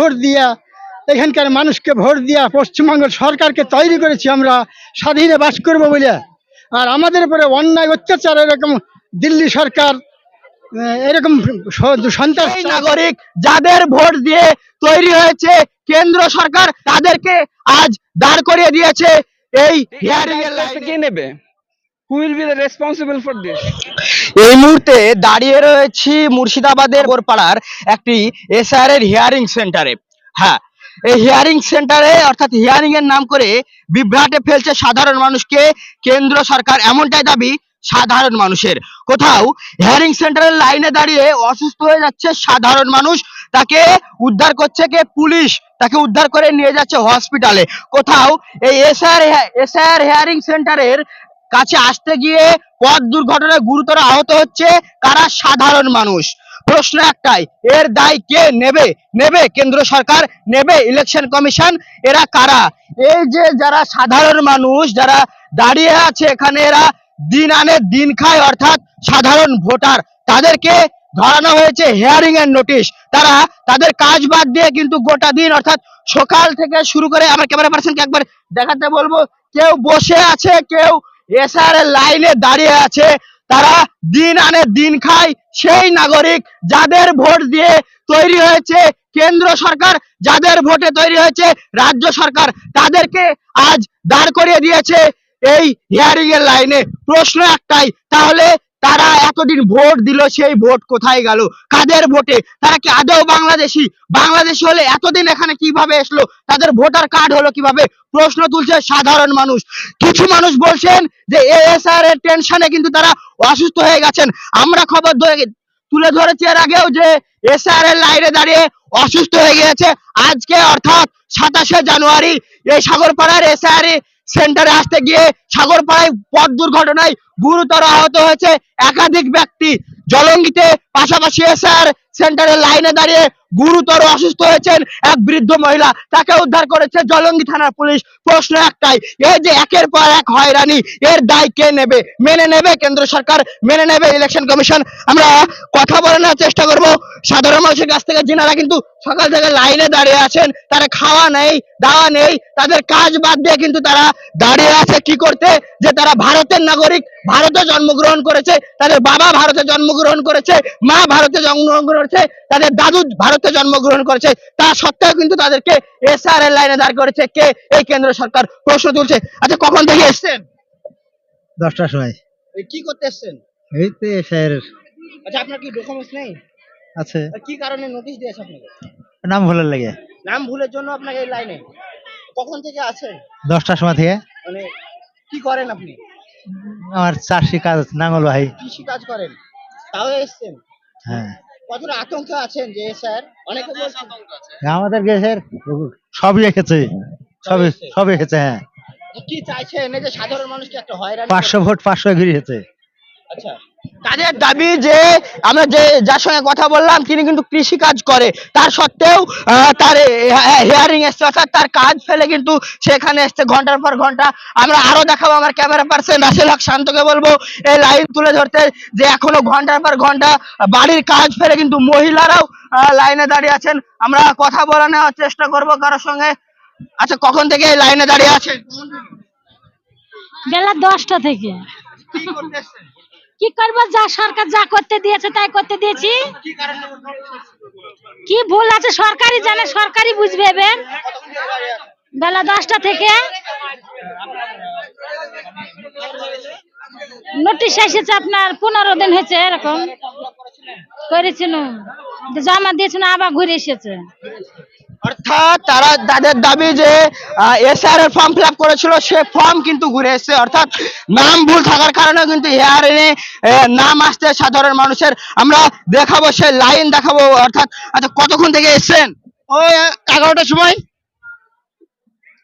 Vote দিয়া এখানকার মানুষকে ভোট দিয়া পশ্চিমবঙ্গ সরকারকে তৈরি করেছি আমরা স্বাধীনে বাস করবো বলে। আর আমাদের উপরে অন্যায় অত্যাচার এরকম দিল্লি সরকার এরকম সন্ত্রাস নাগরিক যাদের ভোট দিয়ে তৈরি হয়েছে কেন্দ্র সরকার তাদেরকে আজ দাঁড় করিয়ে দিয়েছে এই হিয়ারিং এর লাইনে। কে নেবে? Who will be the responsible for this? এই মুহূর্তে দাঁড়িয়ে রয়েছি মুর্শিদাবাদের গোরপাড়ার একটি এসআর এর হিয়ারিং সেন্টারে। হ্যাঁ, এই হিয়ারিং সেন্টারে অর্থাৎ হিয়ারিং এর নাম করে বিভ্রাটে ফেলছে সাধারণ মানুষকে কেন্দ্র সরকার, এমনটাই দাবি সাধারণ মানুষের। কোথাও হিয়ারিং সেন্টারের লাইনে দাঁড়িয়ে অসুস্থ হয়ে যাচ্ছে সাধারণ মানুষ, তাকে উদ্ধার করছে কে? পুলিশ। তাকে উদ্ধার করে নিয়ে যাচ্ছে হসপিটালে। কোথাও এই এসআর হিয়ারিং সেন্টারের কাছে আসতে গিয়ে পথ দুর্ঘটনায় গুরুতর আহত হচ্ছে কারা? সাধারণ মানুষ। প্রশ্ন একটাই, এর দায় কে নেবে? নেবে কেন্দ্র সরকার, নেবে ইলেকশন কমিশন? এরা কারা? এই যে যারা সাধারণ মানুষ যারা দাঁড়িয়ে আছে এখানে, এরা দিন আনে দিন খায়, অর্থাৎ সাধারণ ভোটার। তাদেরকে ধরানো হয়েছে হিয়ারিং এর নোটিশ। তারা তাদের কাজ বাদ দিয়ে কিন্তু গোটা দিন অর্থাৎ সকাল থেকে শুরু করে, আমার ক্যামেরা পার্সনকে একবার দেখাতে বলবো, কেউ বসে আছে, কেউ এসআর এর লাইনে দাঁড়িয়ে আছে। তারা দিন আনে দিন খায় সেই নাগরিক যাদের ভোট দিয়ে তৈরি হয়েছে কেন্দ্র সরকার, যাদের ভোটে তৈরি হয়েছে রাজ্য সরকার, তাদেরকে আজ দাঁড় করিয়ে দিয়েছে এই হিয়ারিং এর লাইনে। প্রশ্ন একটাই, তাহলে তারা এতদিন ভোট দিল, সেই ভোট কোথায় গেল? কাদের ভোটে? তারা কি আদৌ বাংলাদেশি? বাংলাদেশি হলে এতদিন এখানে কিভাবে আসলো? তাদের ভোটার কার্ড হলো কিভাবে? প্রশ্ন তুলছে সাধারণ মানুষ। কিছু মানুষ বলছেন যে এসআর এর টেনশনে কিন্তু তারা অসুস্থ হয়ে গেছেন। আমরা খবর তুলে ধরেছি এর আগেও যে এসআর এর লাইনে দাঁড়িয়ে অসুস্থ হয়ে গিয়েছে। আজকে অর্থাৎ 27শে জানুয়ারি এই সাগরপাড়ার এসআর সেন্টারে আসতে গিয়ে সাগরপাড়ায় পথ দুর্ঘটনায় গুরুতর আহত হয়েছে একাধিক ব্যক্তি। জলঙ্গিতে পাশাপাশি এসআর সেন্টারের লাইনে দাঁড়িয়ে গুরুতর অসুস্থ হয়েছেন এক বৃদ্ধ মহিলা, তাকে উদ্ধার করেছে জলঙ্গি থানার পুলিশ। প্রশ্ন একটাই, এই যে একের পর এক হয়রানি, এর দায় কে নেবে? মেনে নেবে কেন্দ্র সরকার, মেনে নেবে ইলেকশন কমিশন? আমরা কথা বলে নেওয়ার চেষ্টা করব সাধারণ মানুষের কাছ থেকে, যিনারা কিন্তু সকাল থেকে লাইনে দাঁড়িয়ে আছেন। তারা খাওয়া নেই, দাওয়া নেই, তাদের কাজ বাদ দিয়ে কিন্তু তারা দাঁড়িয়ে আছে কি করতে? যে তারা ভারতের নাগরিক, ভারতে জন্মগ্রহণ করেছে, তাদের বাবা ভারতে জন্মগ্রহণ করেছে, মা ভারতে জন্মগ্রহণ করেছে, তাদের দাদু ভারতে জন্মগ্রহণ করেছে, তা সত্ত্বেও কিন্তু তাদেরকে এসআর এর লাইনে দাঁড় করেছে কে? এই কেন্দ্র সরকার। প্রশ্ন তুলছে। আচ্ছা, কখন থেকে এসেছেন? 10টার সময়। কি করতে এসেছেন? এই তো এসআর আচ্ছা, আপনার কি ডকুমেন্টস নেই? আছে, কি কারণে নোটিশ দিয়েছে আপনাকে? নাম ভুলের লাগে। নাম ভুলের জন্য আপনাকে এই লাইনে? কখন থেকে আছেন? 10টার সময় থেকে। মানে কি করেন আপনি? আমার চাষি কাজ, নাঙ্গল ভাই। কৃষি কাজ করেন, তাও এসেছেন? হ্যাঁ, কতটা আতঙ্ক আছেন যে স্যার? অনেকে বলছেন আমাদের গ্যাসের সবই এসেছে, সবই সবই এসেছে। হ্যাঁ, কি চাইছেন? এই যে সাধারণ মানুষকে একটা হয়রানি 500 ভোট 500 ঘিরেছে। আচ্ছা, তাদের দাবি যে আমরা যে যার সঙ্গে কথা বললাম তিনি কিন্তু কৃষি কাজ করে, তার সত্ত্বেও তার হিয়ারিং এসছে, অর্থাৎ তার কাজ ফেলে কিন্তু সেখানে এসছে ঘন্টার পর ঘন্টা। আমরা আরো দেখাবো, আমার ক্যামেরা পার্সন রাসেল হক শান্তকে বলবো এই লাইন তুলে ধরতে, যে এখনো ঘন্টার পর ঘন্টা বাড়ির কাজ ফেলে কিন্তু মহিলারাও লাইনে দাঁড়িয়ে আছেন। আমরা কথা বলে নেওয়ার চেষ্টা করবো কারোর সঙ্গে। আচ্ছা, কখন থেকে এই লাইনে দাঁড়িয়ে আছেন? বেলা 10টা থেকে। কি করতে এসছেন? কি করবো, যা সরকার যা করতে দিয়েছে তাই করতে দিয়েছি। কি কারণে? কি ভুল আছে সরকারই জানে, সরকারই বুঝবে এবার। বেলা 10টা থেকে নোটিশ এসেছে, আপনার 15 দিন হয়েছে এরকম করেছিল, জমা দিয়েছিল, আবার ঘুরে এসেছে। অর্থাৎ তারা তাদের দাবি যে এসআর এর ফর্ম ফিল আপ করেছিল, সে ফর্ম কিন্তু ঘুরে এসেছে, অর্থাৎ নাম ভুল থাকার কারণে কিন্তু হিয়ারিং নাম আসছে সাধারণ মানুষের। আমরা দেখাবো সে লাইন দেখাবো। অর্থাৎ আচ্ছা, কতক্ষণ থেকে এসেছেন? ওই 11টার সময়।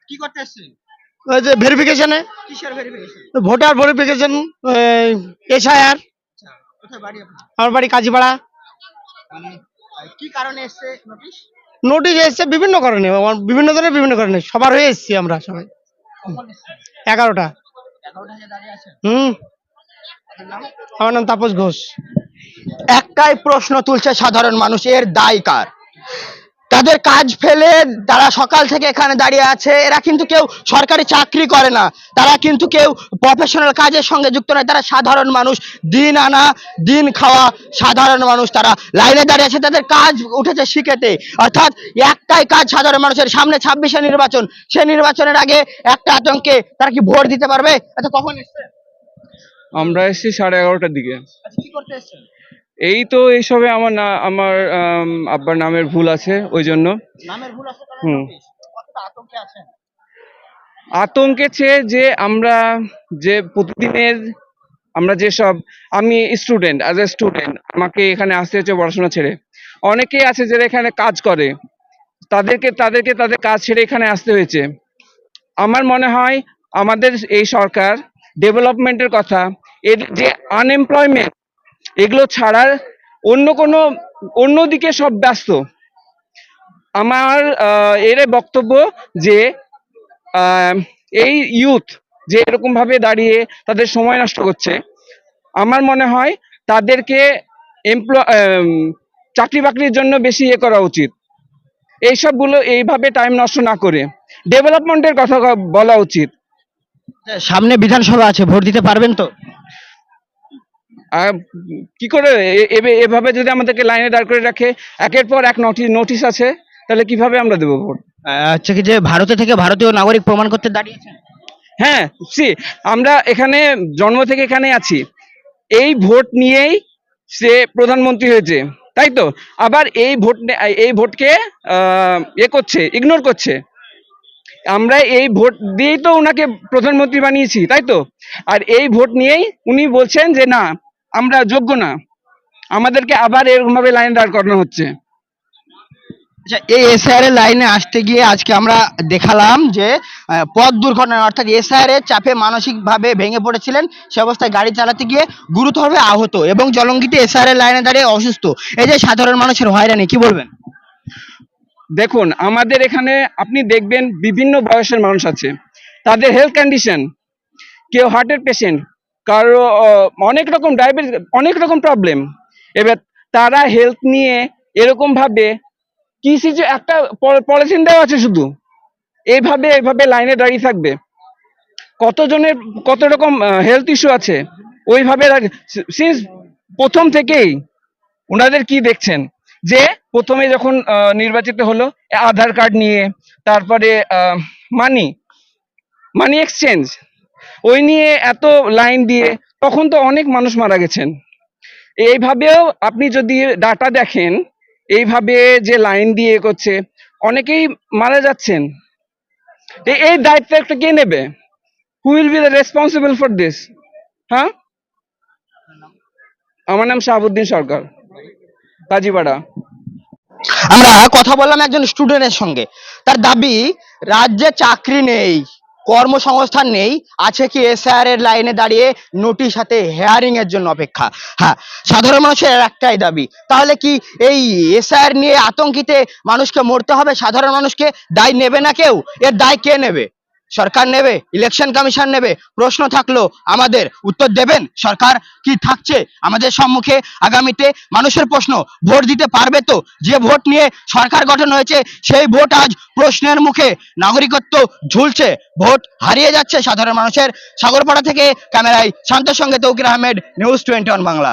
কি করতে এসেছেন? ওই যে ভেরিফিকেশনে, কিসের ভেরিফিকেশন? Voter verification, SIR. কোথায় বাড়ি আপনার? আমার বাড়ি কাজীপাড়া। মানে কি কারণে এসেছে নোটিশ? নোটিশ এসছে বিভিন্ন কারণে, বিভিন্ন ধরনের বিভিন্ন কারণে, সবার হয়ে এসছি আমরা সবাই। কখন এসেছেন? 11টা। 11টা থেকে দাঁড়িয়ে আছেন? আপনার নাম? আমার নাম তাপস ঘোষ। একটাই প্রশ্ন তুলছে সাধারণ মানুষ, এর দায় কার? তাদের কাজ ফেলে তারা সকাল থেকে এখানে দাঁড়িয়ে আছে। এরা কিন্তু কেউ সরকারি চাকরি করে না, তারা কিন্তু কেউ প্রফেশনাল কাজের সঙ্গে যুক্ত নয়, তারা সাধারণ মানুষ, দিন আনা দিন খাওয়া সাধারণ মানুষ। তারা লাইনে দাঁড়িয়ে আছে, তাদের কাজ উঠেছে শিখেতে, অর্থাৎ একটাই কাজ সাধারণ মানুষের। সামনে 26-এ নির্বাচন, সেই নির্বাচনের আগে একটা আতঙ্কে তারা কি ভোট দিতে পারবে? আচ্ছা, কখন এসছে? আমরা এসেছি 11:30টার দিকে। আচ্ছা, কি করতে এসছেন? এই তো এইসবে আমার আব্বার নামের ভুল আছে ওই জন্য। নামের ভুল আছে কারণে হুম। নোটিশ। কতটা আতঙ্কে আছেন? আতঙ্কে চেয়ে যে আমরা যে প্রতিদিনের আমরা যেসব, আমি স্টুডেন্ট, অ্যাজ এ স্টুডেন্ট আমাকে এখানে আসতে হচ্ছে পড়াশোনা ছেড়ে। অনেকেই আছে যারা এখানে কাজ করে, তাদেরকে তাদের কাজ ছেড়ে এখানে আসতে হয়েছে। আমার মনে হয় আমাদের এই সরকার ডেভেলপমেন্টের কথা, এর যে আনএমপ্লয়মেন্ট, এগুলো ছাড়ার অন্যদিকে সব ব্যস্ত। আমার এর বক্তব্য যে আহ, এই ইউথ যে এরকম ভাবে দাঁড়িয়ে তাদের সময় নষ্ট করছে, আমার মনে হয় তাদেরকে চাকরি বাকরির জন্য বেশি করা উচিত। এইসবগুলো এইভাবে টাইম নষ্ট না করে ডেভেলপমেন্টের কথা বলা উচিত। সামনে বিধানসভা আছে, ভোট দিতে পারবেন তো? আর কি করে এভাবে যদি আমাদেরকে লাইনে দাঁড় করে রাখে, একের পর এক নোটিশ আছে, তাহলে কিভাবে আমরা দেবো ভোট? আচ্ছা, কি যে ভারতে থেকে ভারতীয় নাগরিক প্রমাণ করতে দাঁড়িয়েছেন? হ্যাঁ, আমরা এখানে জন্ম থেকে এখানে আছি, এই ভোট নিয়েই সে প্রধানমন্ত্রী হয়েছে, তাই তো? আবার এই ভোটকে করছে, ইগনোর করছে। আমরা এই ভোট দিয়েই তো ওনাকে প্রধানমন্ত্রী বানিয়েছি, তাই তো? আর এই ভোট নিয়েই উনি বলছেন যে না, আমরা যোগ্য না, আমাদেরকে আবার এরকম ভাবে লাইন দাঁড় করানো হচ্ছে। আচ্ছা, এই এসআইআর এর লাইনে আসতে গিয়ে আজকে আমরা দেখালাম যে পথ দুর্ঘটনা, অর্থাৎ এসআইআর এর চাপে মানসিকভাবে ভেঙে পড়েছিলেন, সে অবস্থায় গাড়ি চালাতে গিয়ে গুরুতরভাবে আহত এবং জলঙ্গিতে এসআইআর এর লাইনে দাঁড়িয়ে অসুস্থ। এই যে সাধারণ মানুষের হয়রানি, কি বলবেন? দেখুন, আমাদের এখানে আপনি দেখবেন বিভিন্ন বয়সের মানুষ আছে, তাদের হেলথ কন্ডিশন, কেউ হার্টের পেশেন্ট, কারো অনেক রকম ডায়াবেটিস, অনেক রকম প্রবলেম। এবার তারা হেলথ নিয়ে এরকম ভাবে কি একটা পলিথিন দেওয়া আছে শুধু, এইভাবে লাইনে দাঁড়িয়ে থাকবে। কতজনের কত রকম হেলথ ইস্যু আছে, ওইভাবে সিন্স প্রথম থেকেই ওনাদের কি দেখছেন যে প্রথমে যখন নির্বাচিত হলো আধার কার্ড নিয়ে, তারপরে মানি এক্সচেঞ্জ, ওই নিয়ে এত লাইন দিয়ে, তখন তো অনেক মানুষ মারা গেছেন। এইভাবেও আপনি যদি ডাটা দেখেন, এইভাবে যে লাইন দিয়ে করছে, অনেকেই মারা যাচ্ছেন। এই দায়িত্ব একটা কে নেবে? Who will be the responsible for this? হ্যাঁ, আমার নাম শাহাবুদ্দিন সরকার, কাজীপাড়া। আমরা কথা বললাম একজন স্টুডেন্টের সঙ্গে, তার দাবি রাজ্যে চাকরি নেই, কর্মসংস্থান নেই, আছে কি এসআইআর এর লাইনে দাঁড়িয়ে নোটিশ হাতে হেয়ারিং এর জন্য অপেক্ষা। হ্যাঁ, সাধারণ মানুষের একটাই দাবি, তাহলে কি এই এসআইআর নিয়ে আতঙ্কিতে মানুষকে মরতে হবে? সাধারণ মানুষকে দায় নেবে না কেউ? এর দায় কে নেবে? সরকার নেবে? ইলেকশন কমিশন নেবে? প্রশ্ন থাকলো আমাদের, উত্তর দেবেন? সরকার কি থাকছে আমাদের সম্মুখে আগামীতে? মানুষের প্রশ্ন, ভোট দিতে পারবে তো? যে ভোট নিয়ে সরকার গঠন হয়েছে, সেই ভোট আজ প্রশ্নের মুখে, নাগরিকত্ব ঝুলছে, ভোট হারিয়ে যাচ্ছে সাধারণ মানুষের। সাগরপাড়া থেকে ক্যামেরায় শান্তর সঙ্গে তৌকির আহমেদ, নিউজ 21 বাংলা।